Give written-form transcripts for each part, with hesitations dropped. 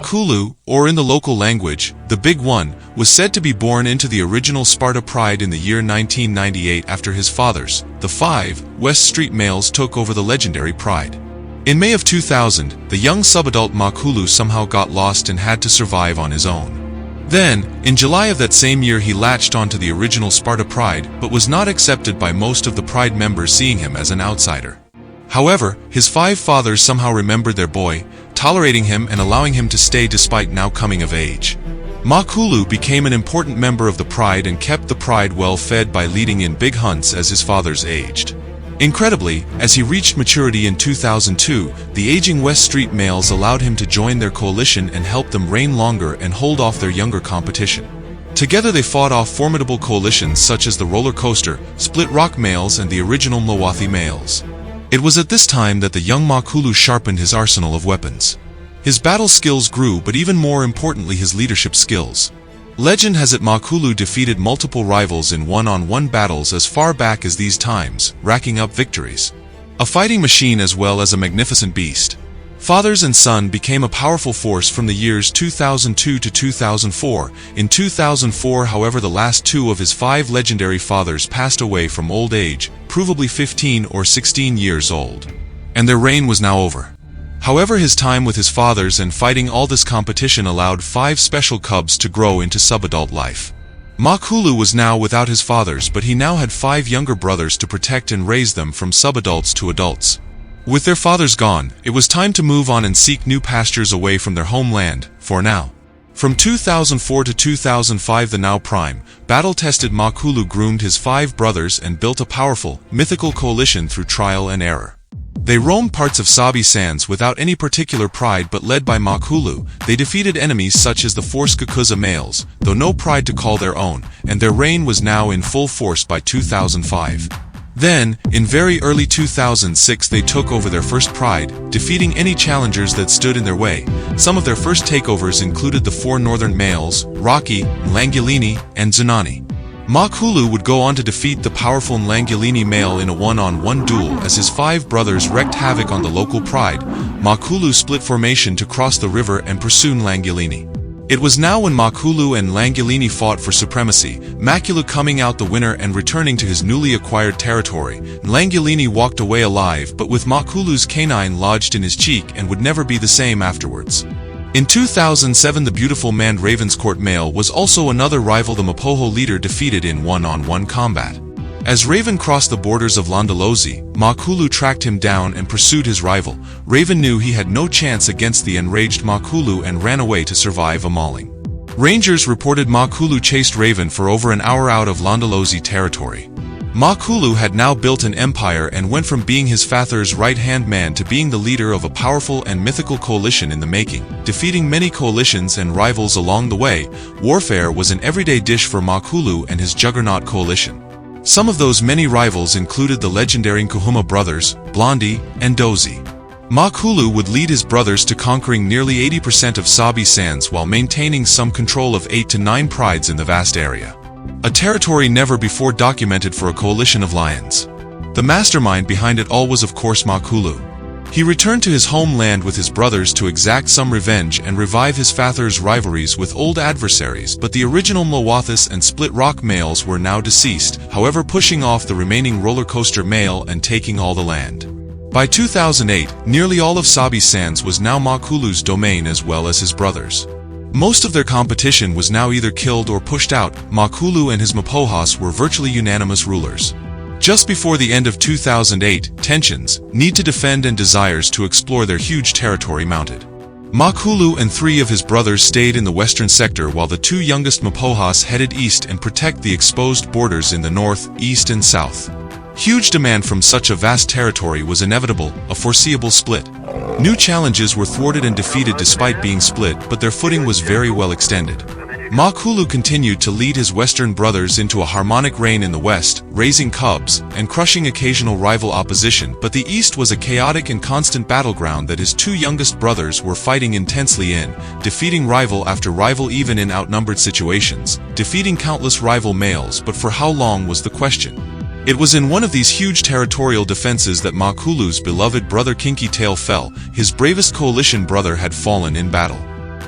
Makhulu, or in the local language, the Big One, was said to be born into the original Sparta Pride in the year 1998 after his fathers, the 5 West Street males, took over the legendary Pride. In May of 2000, the young subadult Makhulu somehow got lost and had to survive on his own. Then, in July of that same year, he latched onto the original Sparta Pride, but was not accepted by most of the Pride members, seeing him as an outsider. However, his 5 fathers somehow remembered their boy, tolerating him and allowing him to stay despite now coming of age. Makhulu became an important member of the Pride and kept the Pride well fed by leading in big hunts as his fathers aged. Incredibly, as he reached maturity in 2002, the aging West Street males allowed him to join their coalition and help them reign longer and hold off their younger competition. Together they fought off formidable coalitions such as the Roller Coaster, Split Rock males and the original Mlowathi males. It was at this time that the young Makhulu sharpened his arsenal of weapons. His battle skills grew, but even more importantly his leadership skills. Legend has it Makhulu defeated multiple rivals in one-on-one battles as far back as these times, racking up victories. A fighting machine as well as a magnificent beast. Fathers and son became a powerful force from the years 2002 to 2004. In 2004, however, the last 2 of his 5 legendary fathers passed away from old age, provably 15 or 16 years old. And their reign was now over. However, his time with his fathers and fighting all this competition allowed 5 special cubs to grow into subadult life. Makhulu was now without his fathers, but he now had 5 younger brothers to protect and raise them from subadults to adults. With their fathers gone, it was time to move on and seek new pastures away from their homeland, for now. From 2004 to 2005, the now prime, battle-tested Makhulu groomed his 5 brothers and built a powerful, mythical coalition through trial and error. They roamed parts of Sabi sands without any particular pride, but led by Makhulu, they defeated enemies such as the 4 Skakuza males, though no pride to call their own, and their reign was now in full force by 2005. Then, in very early 2006, they took over their first pride, defeating any challengers that stood in their way. Some of their first takeovers included the 4 northern males, Rocky, Langulini, and Zunani. Makhulu would go on to defeat the powerful Langulini male in a one-on-one duel. As his 5 brothers wreaked havoc on the local pride, Makhulu split formation to cross the river and pursue Langulini. It was now when Makhulu and Langulini fought for supremacy, Makhulu coming out the winner and returning to his newly acquired territory. Langulini walked away alive, but with Makhulu's canine lodged in his cheek, and would never be the same afterwards. In 2007, the beautiful manned Ravenscourt male was also another rival the Mapogo leader defeated in one-on-one combat. As Raven crossed the borders of Londolozi, Makhulu tracked him down and pursued his rival. Raven knew he had no chance against the enraged Makhulu and ran away to survive a mauling. Rangers reported Makhulu chased Raven for over an hour out of Londolozi territory. Makhulu had now built an empire and went from being his father's right-hand man to being the leader of a powerful and mythical coalition in the making. Defeating many coalitions and rivals along the way, warfare was an everyday dish for Makhulu and his juggernaut coalition. Some of those many rivals included the legendary Nkuhuma brothers, Blondie, and Dozy. Makhulu would lead his brothers to conquering nearly 80% of Sabi sands while maintaining some control of 8 to 9 prides in the vast area. A territory never before documented for a coalition of lions. The mastermind behind it all was of course Makhulu. He returned to his homeland with his brothers to exact some revenge and revive his father's rivalries with old adversaries, but the original Mlowathis and Split Rock males were now deceased, however pushing off the remaining Roller Coaster male and taking all the land. By 2008, nearly all of Sabi sands was now Makhulu's domain as well as his brothers. Most of their competition was now either killed or pushed out. Makhulu and his Mapogos were virtually unanimous rulers. Just before the end of 2008, tensions, need to defend and desires to explore their huge territory mounted. Makhulu and 3 of his brothers stayed in the western sector while the 2 youngest Mapogos headed east and protect the exposed borders in the north, east and south. Huge demand from such a vast territory was inevitable, a foreseeable split. New challenges were thwarted and defeated despite being split, but their footing was very well extended. Makhulu continued to lead his western brothers into a harmonic reign in the west, raising cubs and crushing occasional rival opposition, but the east was a chaotic and constant battleground that his 2 youngest brothers were fighting intensely in, defeating rival after rival even in outnumbered situations, defeating countless rival males, but for how long was the question. It was in one of these huge territorial defenses that Makhulu's beloved brother Kinky Tail fell. His bravest coalition brother had fallen in battle.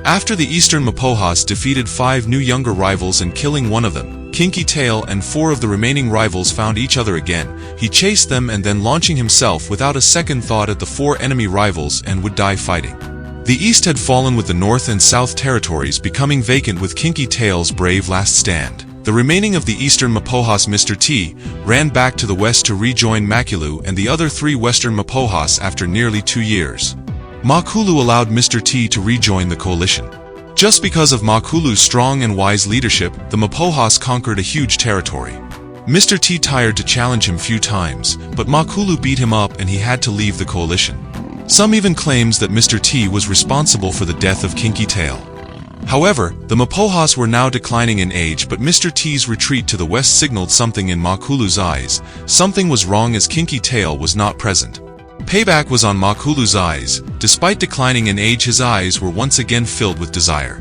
After the Eastern Mapohos defeated 5 new younger rivals and killing one of them, Kinky Tail and 4 of the remaining rivals found each other again. He chased them and then launching himself without a second thought at the 4 enemy rivals and would die fighting. The East had fallen with the North and South territories becoming vacant with Kinky Tail's brave last stand. The remaining of the Eastern Mapohos Mr. T ran back to the west to rejoin Makhulu and the other 3 Western Mapohos after nearly 2 years. Makhulu allowed Mr. T to rejoin the coalition. Just because of Makhulu's strong and wise leadership, the Mapohos conquered a huge territory. Mr. T tired to challenge him few times, but Makhulu beat him up and he had to leave the coalition. Some even claims that Mr. T was responsible for the death of Kinky Tail. However, the Mapohos were now declining in age, but Mr. T's retreat to the west signaled something in Makhulu's eyes. Something was wrong as Kinky Tail was not present. Payback was on Makhulu's eyes. Despite declining in age, his eyes were once again filled with desire.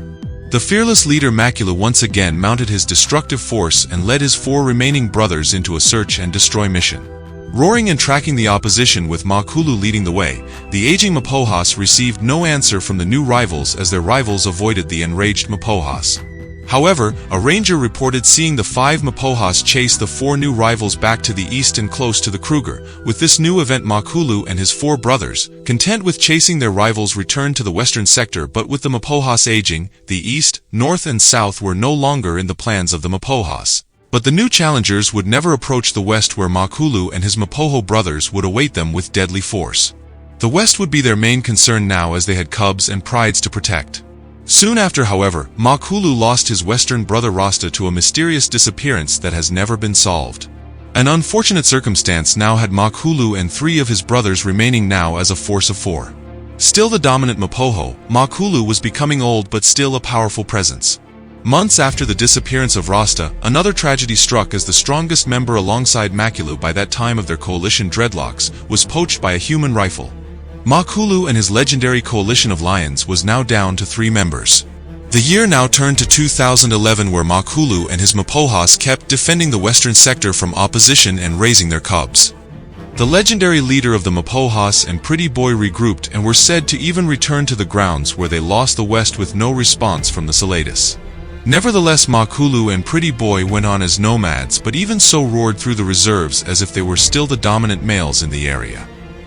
The fearless leader Makhulu once again mounted his destructive force and led his 4 remaining brothers into a search and destroy mission. Roaring and tracking the opposition with Makhulu leading the way, the aging Mapohos received no answer from the new rivals as their rivals avoided the enraged Mapohos. However, a ranger reported seeing the 5 Mapohos chase the 4 new rivals back to the east and close to the Kruger. With this new event, Makhulu and his 4 brothers, content with chasing their rivals, returned to the western sector, but with the Mapohos aging, the east, north and south were no longer in the plans of the Mapohos. But the new challengers would never approach the west, where Makhulu and his Mapoho brothers would await them with deadly force. The west would be their main concern now, as they had cubs and prides to protect. Soon after, however, Makhulu lost his western brother Rasta to a mysterious disappearance that has never been solved. An unfortunate circumstance now had Makhulu and 3 of his brothers remaining now as a force of 4. Still the dominant Mapoho, Makhulu was becoming old but still a powerful presence. Months after the disappearance of Rasta, another tragedy struck as the strongest member alongside Makhulu by that time of their coalition, Dreadlocks, was poached by a human rifle. Makhulu and his legendary coalition of lions was now down to 3 members. The year now turned to 2011, where Makhulu and his Mapohos kept defending the western sector from opposition and raising their cubs. The legendary leader of the Mapohos and Pretty Boy regrouped and were said to even return to the grounds where they lost the west with no response from the Salatus. Nevertheless, Makhulu and Pretty Boy went on as nomads, but even so roared through the reserves as if they were still the dominant males in the area.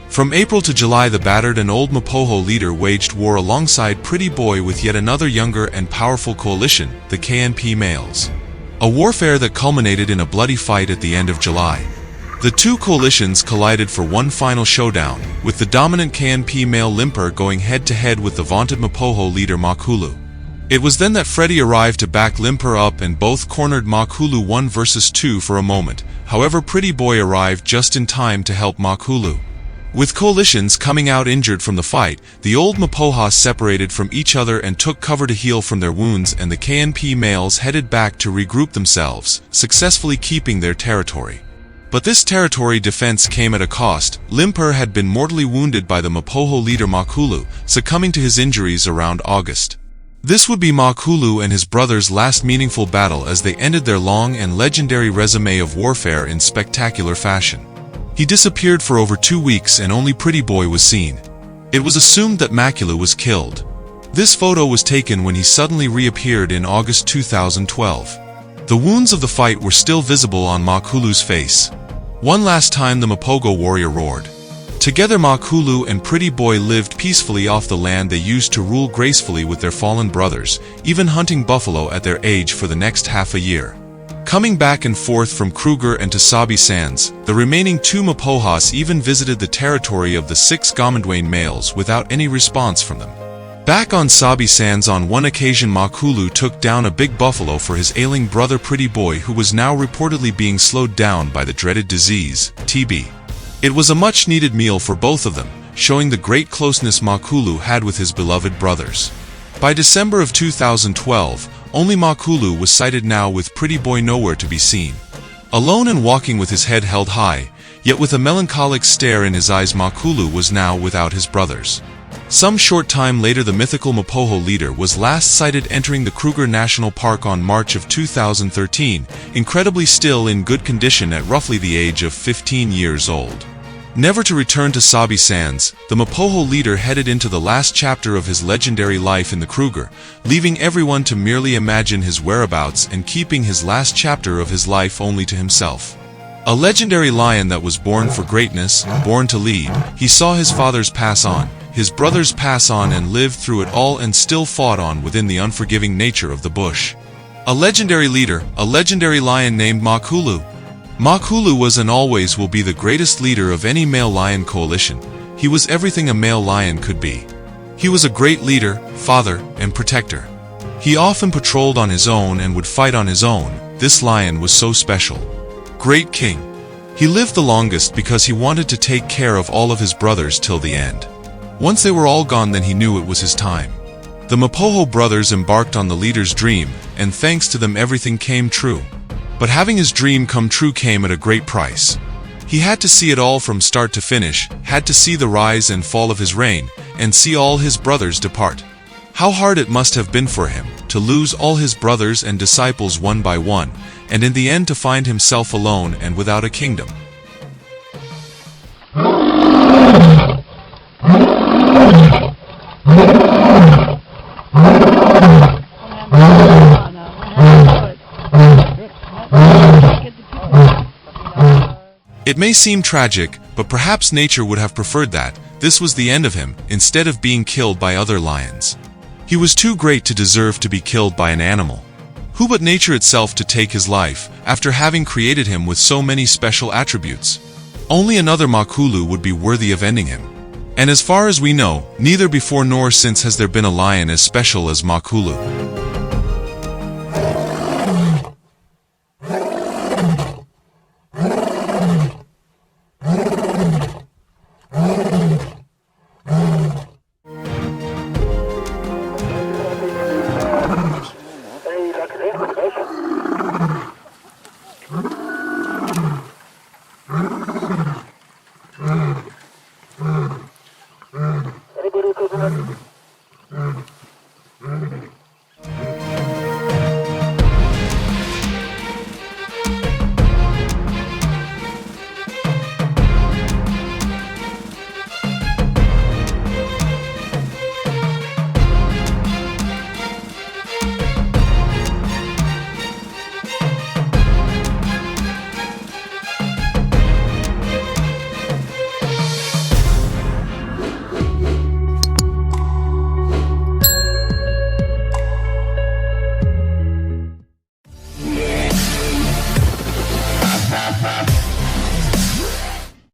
From April to July, the battered and old Mapoho leader waged war alongside Pretty Boy with yet another younger and powerful coalition, the KNP males. A warfare that culminated in a bloody fight at the end of July. The 2 coalitions collided for one final showdown, with the dominant KNP male Limper going head-to-head with the vaunted Mapoho leader Makhulu. It was then that Freddy arrived to back Limper up, and both cornered Makhulu 1 versus 2 for a moment. However, Pretty Boy arrived just in time to help Makhulu. With coalitions coming out injured from the fight, the old Mapohos separated from each other and took cover to heal from their wounds, and the KNP males headed back to regroup themselves, successfully keeping their territory. But this territory defense came at a cost. Limper had been mortally wounded by the Mapoho leader Makhulu, succumbing to his injuries around August. This would be Makhulu and his brothers' last meaningful battle, as they ended their long and legendary resume of warfare in spectacular fashion. He disappeared for over 2 weeks and only Pretty Boy was seen. It was assumed that Makhulu was killed. This photo was taken when he suddenly reappeared in August 2012. The wounds of the fight were still visible on Makhulu's face. One last time the Mapogo warrior roared. Together Makhulu and Pretty Boy lived peacefully off the land they used to rule gracefully with their fallen brothers, even hunting buffalo at their age for the next half a year. Coming back and forth from Kruger and to Sabi Sands, the remaining 2 Mapohos even visited the territory of the 6 Gomandwain males without any response from them. Back on Sabi Sands, on one occasion Makhulu took down a big buffalo for his ailing brother Pretty Boy, who was now reportedly being slowed down by the dreaded disease, TB. It was a much-needed meal for both of them, showing the great closeness Makhulu had with his beloved brothers. By December of 2012, only Makhulu was sighted now, with Pretty Boy nowhere to be seen. Alone and walking with his head held high, yet with a melancholic stare in his eyes, Makhulu was now without his brothers. Some short time later, the mythical Mapoho leader was last sighted entering the Kruger National Park on March of 2013, incredibly still in good condition at roughly the age of 15 years old. Never to return to Sabi Sands, the Mapogo leader headed into the last chapter of his legendary life in the Kruger, leaving everyone to merely imagine his whereabouts and keeping his last chapter of his life only to himself. A legendary lion that was born for greatness, born to lead. He saw his fathers pass on, his brothers pass on, and lived through it all and still fought on within the unforgiving nature of the bush. A legendary leader, a legendary lion named Makhulu. Makhulu was and always will be the greatest leader of any male lion coalition. He was everything a male lion could be. He was a great leader, father, and protector. He often patrolled on his own and would fight on his own. This lion was so special. Great king. He lived the longest because he wanted to take care of all of his brothers till the end. Once they were all gone, then he knew it was his time. The Mapogo brothers embarked on the leader's dream, and thanks to them everything came true. But having his dream come true came at a great price. He had to see it all from start to finish, had to see the rise and fall of his reign, and see all his brothers depart. How hard it must have been for him, to lose all his brothers and disciples one by one, and in the end to find himself alone and without a kingdom. It may seem tragic, but perhaps nature would have preferred that this was the end of him, instead of being killed by other lions. He was too great to deserve to be killed by an animal. Who but nature itself to take his life, after having created him with so many special attributes? Only another Makhulu would be worthy of ending him. And as far as we know, neither before nor since has there been a lion as special as Makhulu. Anybody